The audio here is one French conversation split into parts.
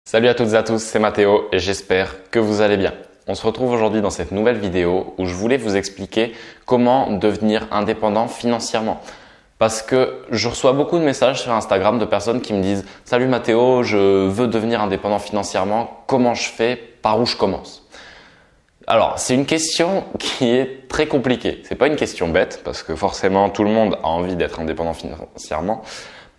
Salut à toutes et à tous, c'est Mathéo et j'espère que vous allez bien. On se retrouve aujourd'hui dans cette nouvelle vidéo où je voulais vous expliquer comment devenir indépendant financièrement. Parce que je reçois beaucoup de messages sur Instagram de personnes qui me disent « Salut Mathéo, je veux devenir indépendant financièrement, comment je fais? Par où je commence ?» Alors, c'est une question qui est très compliquée. C'est pas une question bête parce que forcément tout le monde a envie d'être indépendant financièrement.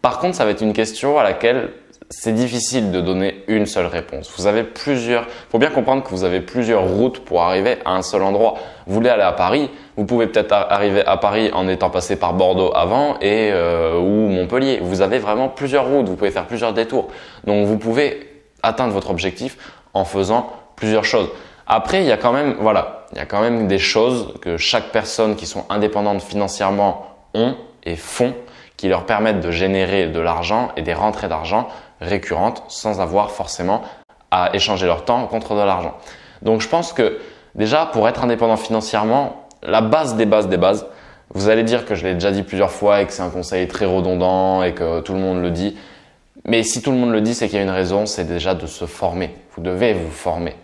Par contre, ça va être une question à laquelle c'est difficile de donner une seule réponse. Faut bien comprendre que vous avez plusieurs routes pour arriver à un seul endroit. Vous voulez aller à Paris, vous pouvez peut-être arriver à Paris en étant passé par Bordeaux avant ou Montpellier. Vous avez vraiment plusieurs routes, vous pouvez faire plusieurs détours. Donc vous pouvez atteindre votre objectif en faisant plusieurs choses. Après, il y a quand même des choses que chaque personne qui sont indépendantes financièrement ont et font qui leur permettent de générer de l'argent et des rentrées d'argent récurrentes sans avoir forcément à échanger leur temps contre de l'argent. Donc je pense que déjà pour être indépendant financièrement, la base des bases, vous allez dire que je l'ai déjà dit plusieurs fois et que c'est un conseil très redondant et que tout le monde le dit. Mais si tout le monde le dit, c'est qu'il y a une raison, c'est déjà de se former. Vous devez vous former.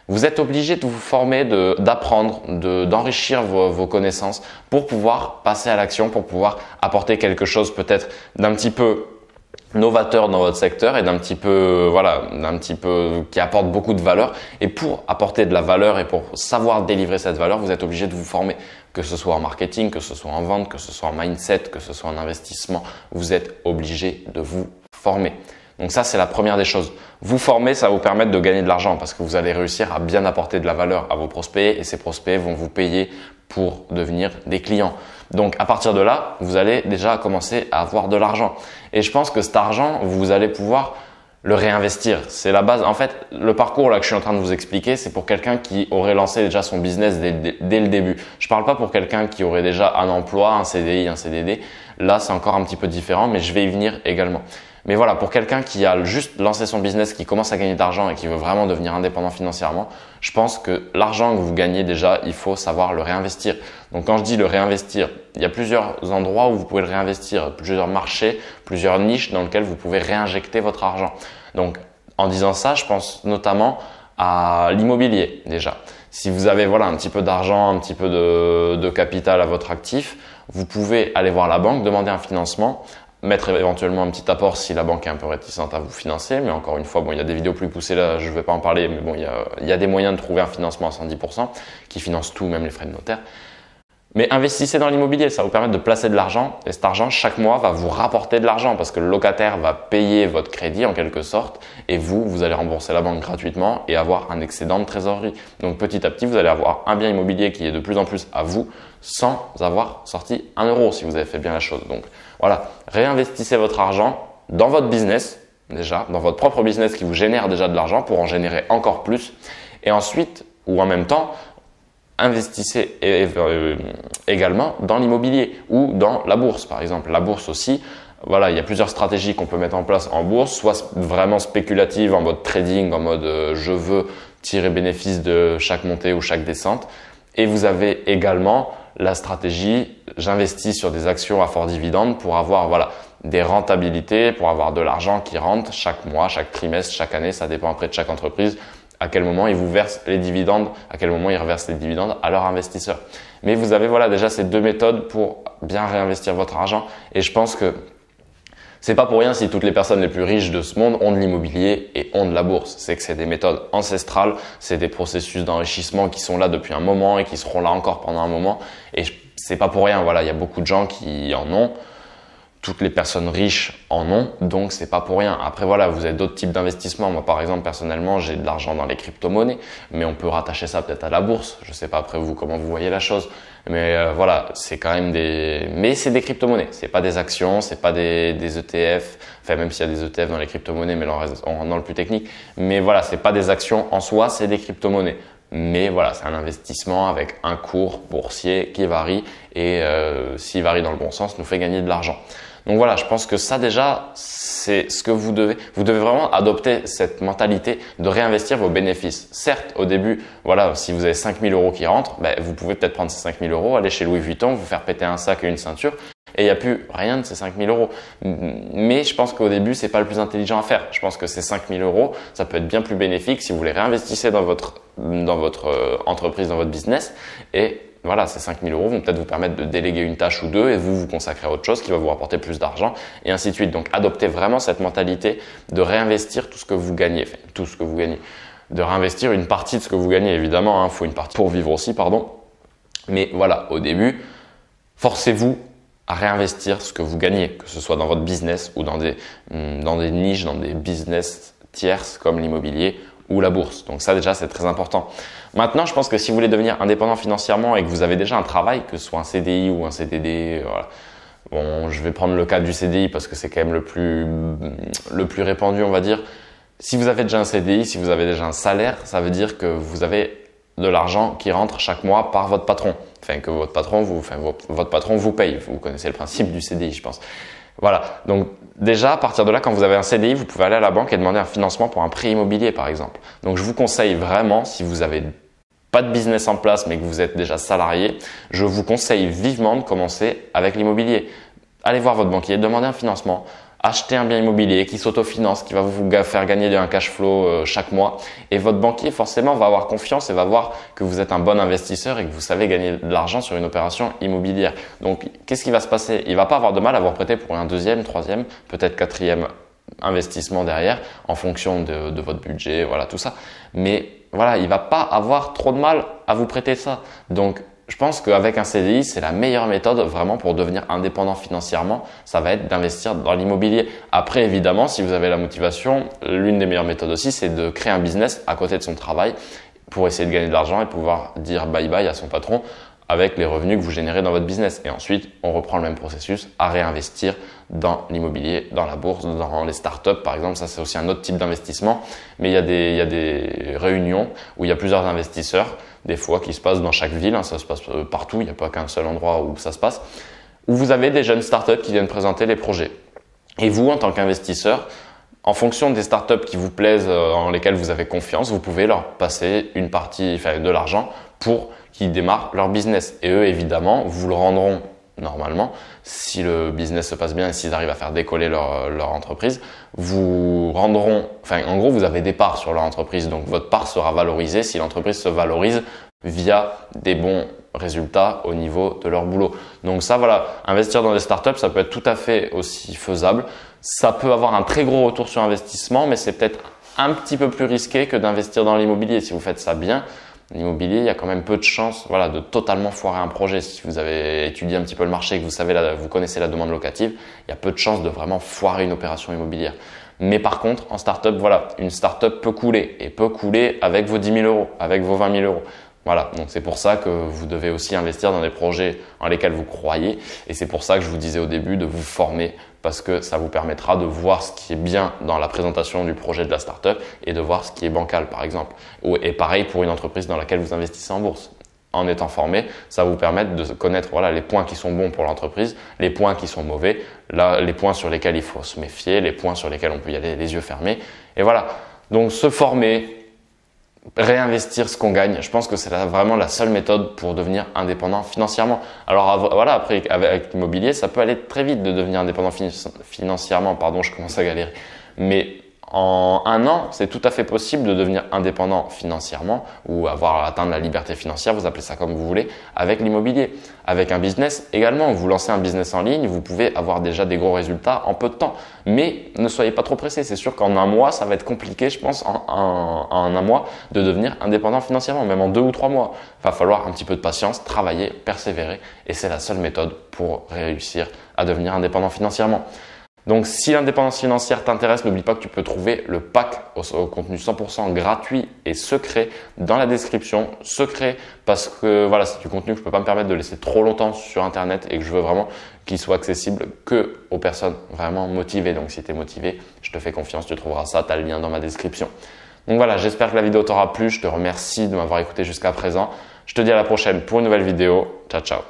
Vous êtes obligé de vous former, d'apprendre, d'enrichir vos connaissances pour pouvoir passer à l'action, pour pouvoir apporter quelque chose peut-être d'un petit peu novateur dans votre secteur et d'un petit peu qui apporte beaucoup de valeur. Et pour apporter de la valeur et pour savoir délivrer cette valeur, vous êtes obligé de vous former. Que ce soit en marketing, que ce soit en vente, que ce soit en mindset, que ce soit en investissement, vous êtes obligé de vous former. Donc ça, c'est la première des choses. Vous former, ça va vous permettre de gagner de l'argent parce que vous allez réussir à bien apporter de la valeur à vos prospects et ces prospects vont vous payer pour devenir des clients. Donc à partir de là, vous allez déjà commencer à avoir de l'argent. Et je pense que cet argent, vous allez pouvoir le réinvestir. C'est la base. En fait, le parcours là que je suis en train de vous expliquer, c'est pour quelqu'un qui aurait lancé déjà son business dès le début. Je parle pas pour quelqu'un qui aurait déjà un emploi, un CDI, un CDD. Là, c'est encore un petit peu différent, mais je vais y venir également. Mais voilà, pour quelqu'un qui a juste lancé son business, qui commence à gagner de l'argent et qui veut vraiment devenir indépendant financièrement, je pense que l'argent que vous gagnez déjà, il faut savoir le réinvestir. Donc quand je dis le réinvestir, il y a plusieurs endroits où vous pouvez le réinvestir, plusieurs marchés, plusieurs niches dans lesquelles vous pouvez réinjecter votre argent. Donc en disant ça, je pense notamment à l'immobilier déjà. Si vous avez un petit peu d'argent, un petit peu de capital à votre actif, vous pouvez aller voir la banque, demander un financement, mettre éventuellement un petit apport si la banque est un peu réticente à vous financer. Mais encore une fois, il y a des vidéos plus poussées là, je ne vais pas en parler, mais il y a des moyens de trouver un financement à 110% qui finance tout, même les frais de notaire. Mais investissez dans l'immobilier, ça va vous permettre de placer de l'argent et cet argent, chaque mois, va vous rapporter de l'argent parce que le locataire va payer votre crédit en quelque sorte et vous allez rembourser la banque gratuitement et avoir un excédent de trésorerie. Donc petit à petit, vous allez avoir un bien immobilier qui est de plus en plus à vous sans avoir sorti 1 euro si vous avez fait bien la chose. Donc voilà, réinvestissez votre argent dans votre business déjà, dans votre propre business qui vous génère déjà de l'argent pour en générer encore plus et ensuite ou en même temps, investissez également dans l'immobilier ou dans la bourse par exemple. La bourse aussi, il y a plusieurs stratégies qu'on peut mettre en place en bourse, soit vraiment spéculative en mode trading, en mode je veux tirer bénéfice de chaque montée ou chaque descente. Et vous avez également la stratégie j'investis sur des actions à fort dividende pour avoir des rentabilités, pour avoir de l'argent qui rentre chaque mois, chaque trimestre, chaque année, ça dépend après de chaque entreprise. À quel moment ils vous versent les dividendes, à quel moment ils reversent les dividendes à leurs investisseurs. Mais vous avez déjà ces deux méthodes pour bien réinvestir votre argent et je pense que c'est pas pour rien si toutes les personnes les plus riches de ce monde ont de l'immobilier et ont de la bourse. C'est que c'est des méthodes ancestrales, c'est des processus d'enrichissement qui sont là depuis un moment et qui seront là encore pendant un moment et c'est pas pour rien. Il y a beaucoup de gens qui en ont. Toutes les personnes riches en ont, donc c'est pas pour rien. Après vous avez d'autres types d'investissements. Moi par exemple personnellement j'ai de l'argent dans les crypto-monnaies, mais on peut rattacher ça peut-être à la bourse. Je sais pas après vous comment vous voyez la chose, mais c'est quand même mais c'est des crypto-monnaies. C'est pas des actions, c'est pas des ETF. Enfin même s'il y a des ETF dans les crypto-monnaies, mais là on rentre dans le plus technique. Mais c'est pas des actions en soi, c'est des crypto-monnaies. Mais c'est un investissement avec un cours boursier qui varie et s'il varie dans le bon sens, nous fait gagner de l'argent. Donc je pense que ça déjà, c'est ce que vous devez vraiment adopter cette mentalité de réinvestir vos bénéfices. Certes, au début, si vous avez 5 000 € qui rentrent, vous pouvez peut-être prendre ces 5 000 €, aller chez Louis Vuitton, vous faire péter un sac et une ceinture et il n'y a plus rien de ces 5 000 euros. Mais je pense qu'au début, c'est pas le plus intelligent à faire. Je pense que ces 5 000 euros, ça peut être bien plus bénéfique si vous les réinvestissez dans votre entreprise, dans votre business. Et voilà, ces 5 000 euros vont peut-être vous permettre de déléguer une tâche ou deux et vous consacrer à autre chose qui va vous rapporter plus d'argent et ainsi de suite. Donc, adoptez vraiment cette mentalité de réinvestir tout ce que vous gagnez, enfin, tout ce que vous gagnez, de réinvestir une partie de ce que vous gagnez. Évidemment, il faut une partie pour vivre aussi, pardon. Mais voilà, au début, forcez-vous à réinvestir ce que vous gagnez, que ce soit dans votre business ou dans des niches, dans des business tierces comme l'immobilier ou la bourse. Donc ça déjà, c'est très important. Maintenant, je pense que si vous voulez devenir indépendant financièrement et que vous avez déjà un travail, que ce soit un CDI ou un CDD, voilà. Bon, je vais prendre le cas du CDI parce que c'est quand même le plus répandu, on va dire. Si vous avez déjà un CDI, si vous avez déjà un salaire, ça veut dire que vous avez de l'argent qui rentre chaque mois par votre patron. Enfin, que votre patron vous paye. Vous connaissez le principe du CDI, je pense. Voilà. Donc, déjà, à partir de là, quand vous avez un CDI, vous pouvez aller à la banque et demander un financement pour un prêt immobilier, par exemple. Donc, je vous conseille vraiment, si vous avez pas de business en place, mais que vous êtes déjà salarié, je vous conseille vivement de commencer avec l'immobilier. Allez voir votre banquier, demandez un financement. Achetez un bien immobilier qui s'autofinance, qui va vous faire gagner un cash flow chaque mois. Et votre banquier, forcément, va avoir confiance et va voir que vous êtes un bon investisseur et que vous savez gagner de l'argent sur une opération immobilière. Donc, qu'est-ce qui va se passer? Il va pas avoir de mal à vous prêter pour un deuxième, troisième, peut-être quatrième investissement derrière en fonction de votre budget, voilà, tout ça. Mais voilà, il va pas avoir trop de mal à vous prêter ça. Donc, je pense qu'avec un CDI, c'est la meilleure méthode vraiment pour devenir indépendant financièrement. Ça va être d'investir dans l'immobilier. Après, évidemment, si vous avez la motivation, l'une des meilleures méthodes aussi, c'est de créer un business à côté de son travail pour essayer de gagner de l'argent et pouvoir dire bye bye à son patron avec les revenus que vous générez dans votre business. Et ensuite, on reprend le même processus à réinvestir dans l'immobilier, dans la bourse, dans les startups par exemple. Ça, c'est aussi un autre type d'investissement. Mais il y a des réunions où il y a plusieurs investisseurs, des fois qui se passent dans chaque ville. Ça se passe partout. Il n'y a pas qu'un seul endroit où ça se passe. Où vous avez des jeunes startups qui viennent présenter les projets. Et vous, en tant qu'investisseur, en fonction des startups qui vous plaisent, en lesquelles vous avez confiance, vous pouvez leur passer une partie, enfin, de l'argent pour qu'ils démarrent leur business. Et eux, évidemment, vous le rendront normalement, si le business se passe bien et s'ils arrivent à faire décoller leur entreprise, vous rendront, enfin, en gros, vous avez des parts sur leur entreprise. Donc, votre part sera valorisée si l'entreprise se valorise via des bons résultats au niveau de leur boulot. Donc ça, voilà, investir dans des startups, ça peut être tout à fait aussi faisable. Ça peut avoir un très gros retour sur investissement, mais c'est peut-être un petit peu plus risqué que d'investir dans l'immobilier. Si vous faites ça bien, l'immobilier, il y a quand même peu de chances, voilà, de totalement foirer un projet. Si vous avez étudié un petit peu le marché et que vous connaissez la demande locative, il y a peu de chances de vraiment foirer une opération immobilière. Mais par contre, en startup, voilà, une startup peut couler et peut couler avec vos 10 000 euros, avec vos 20 000 euros. Voilà, donc c'est pour ça que vous devez aussi investir dans des projets en lesquels vous croyez et c'est pour ça que je vous disais au début de vous former parce que ça vous permettra de voir ce qui est bien dans la présentation du projet de la startup et de voir ce qui est bancal par exemple. Et pareil pour une entreprise dans laquelle vous investissez en bourse. En étant formé, ça va vous permettre de connaître voilà, les points qui sont bons pour l'entreprise, les points qui sont mauvais, là, les points sur lesquels il faut se méfier, les points sur lesquels on peut y aller les yeux fermés. Et voilà, donc se former, réinvestir ce qu'on gagne, je pense que c'est vraiment la seule méthode pour devenir indépendant financièrement. Alors voilà, après avec l'immobilier, ça peut aller très vite de devenir indépendant financièrement, pardon, je commence à galérer. Mais en un an, c'est tout à fait possible de devenir indépendant financièrement ou atteindre la liberté financière, vous appelez ça comme vous voulez, avec l'immobilier. Avec un business également, vous lancez un business en ligne, vous pouvez avoir déjà des gros résultats en peu de temps. Mais ne soyez pas trop pressés, c'est sûr qu'en un mois, ça va être compliqué, je pense, en un mois, de devenir indépendant financièrement, même en 2 ou 3 mois. Il va falloir un petit peu de patience, travailler, persévérer et c'est la seule méthode pour réussir à devenir indépendant financièrement. Donc, si l'indépendance financière t'intéresse, n'oublie pas que tu peux trouver le pack au contenu 100% gratuit et secret dans la description. Secret parce que voilà, c'est du contenu que je peux pas me permettre de laisser trop longtemps sur Internet et que je veux vraiment qu'il soit accessible que aux personnes vraiment motivées. Donc, si tu es motivé, je te fais confiance, tu trouveras ça, tu as le lien dans ma description. Donc voilà, j'espère que la vidéo t'aura plu. Je te remercie de m'avoir écouté jusqu'à présent. Je te dis à la prochaine pour une nouvelle vidéo. Ciao, ciao.